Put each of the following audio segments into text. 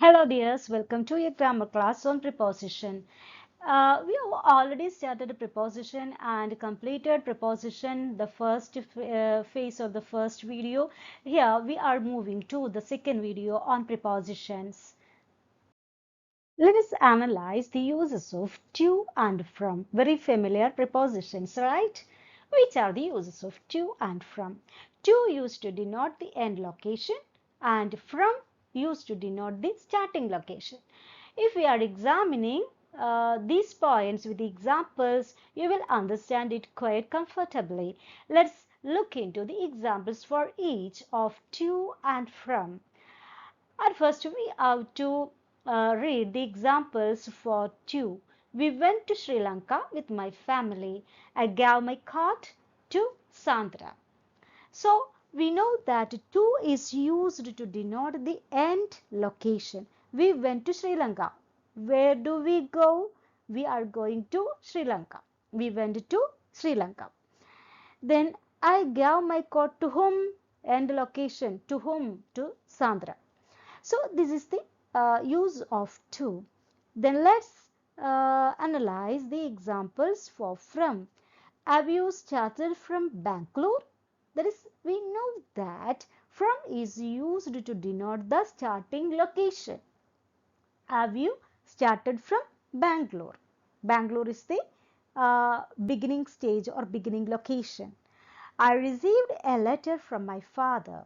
Hello dears, welcome to your grammar class on preposition. We have already started a preposition and completed preposition, the first phase of the first video. Here we are moving to the second video on prepositions. Let us analyze the uses of to and from. Very familiar prepositions, right? Which are the uses of to and from? To used to denote the end location and from used to denote the starting location. If we are examining these points with the examples, you will understand it quite comfortably. Let's look into the examples for each of to and from. At first, we have to read the examples for to. We went to Sri Lanka with my family. I gave my card to Sandra. So, we know that to is used to denote the end location. We went to Sri Lanka. Where do we go? We are going to Sri Lanka. We went to Sri Lanka. Then I gave my card to whom? End location. To whom? To Sandra. So this is the use of to. Then let's analyze the examples for from. Have you started from Bangalore? That is, we know that from is used to denote the starting location. Have you started from Bangalore? Bangalore is the beginning stage or beginning location. I received a letter from my father.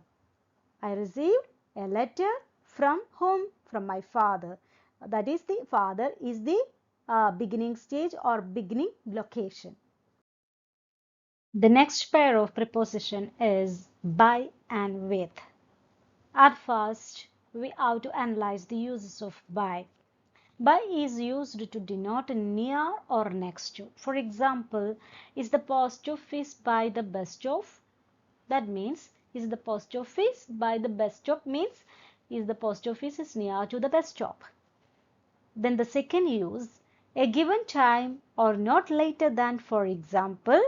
I received a letter from whom? From my father. That is, the father is the beginning stage or beginning location. The next pair of preposition is by and with. At first, we have to analyze the uses of by. By is used to denote near or next to. For example, is the post office by the bus stop? That means, is the post office by the bus stop means, is the post office is near to the bus stop. Then the second use, a given time or not later than, for example,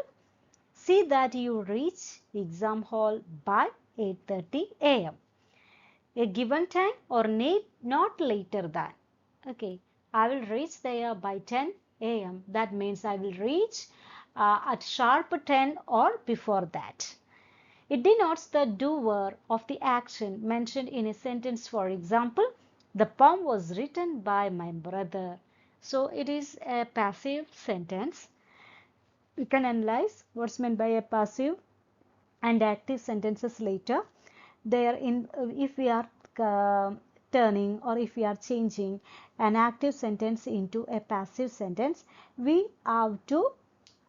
see that you reach exam hall by 8:30 a.m. A given time or not later than. Okay, I will reach there by 10 a.m. That means I will reach at sharp 10 or before that. It denotes the doer of the action mentioned in a sentence. For example, the poem was written by my brother. So it is a passive sentence. We can analyze what's meant by a passive and active sentences later. There in if we are turning or if we are changing an active sentence into a passive sentence, we have to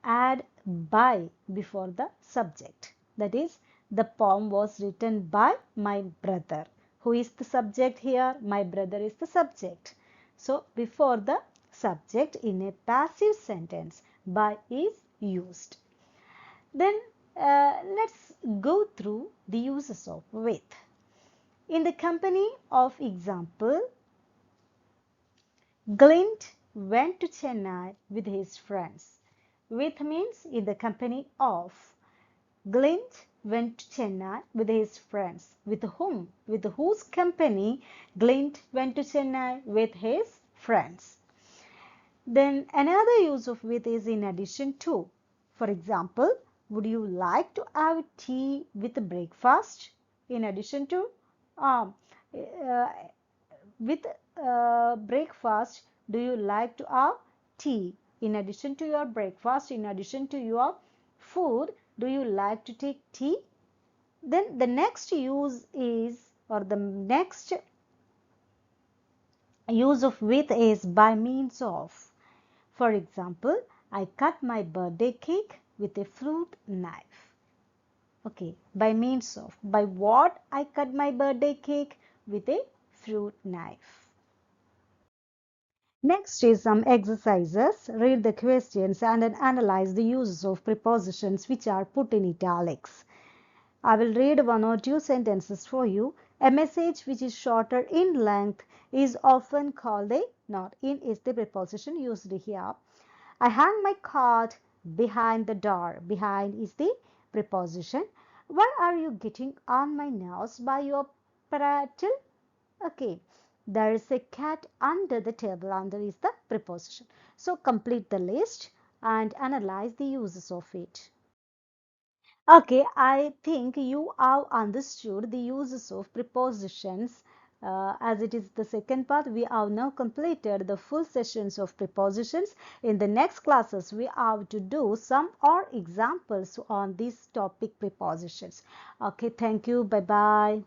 add by before the subject. That is, the poem was written by my brother. Who is the subject here? My brother is the subject. So before the subject in a passive sentence, by is used. Then let's go through the uses of with. In the company of example, Glint went to Chennai with his friends. With means in the company of. Glint went to Chennai with his friends. With whom? With whose company Glint went to Chennai? With his friends. Then another use of with is in addition to. For example, would you like to have tea with breakfast? In addition to, um, uh, with breakfast, do you like to have tea? In addition to your breakfast, in addition to your food, do you like to take tea? Then the next use is, or the next use of with is by means of. For example, I cut my birthday cake with a fruit knife. Okay, by means of. By what I cut my birthday cake? With a fruit knife. Next is some exercises. Read the questions and then analyze the uses of prepositions which are put in italics. I will read one or two sentences for you. A message which is shorter in length is often called a not. In is the preposition used here. I hang my coat behind the door. Behind is the preposition. Why are you getting on my nerves by your prattle? Okay. There is a cat under the table. Under is the preposition. So complete the list and analyze the uses of it. Okay, I think you have understood the uses of prepositions. As it is the second part, we have now completed the full sessions of prepositions. In the next classes, we have to do some or examples on this topic prepositions. Okay, thank you. Bye-bye.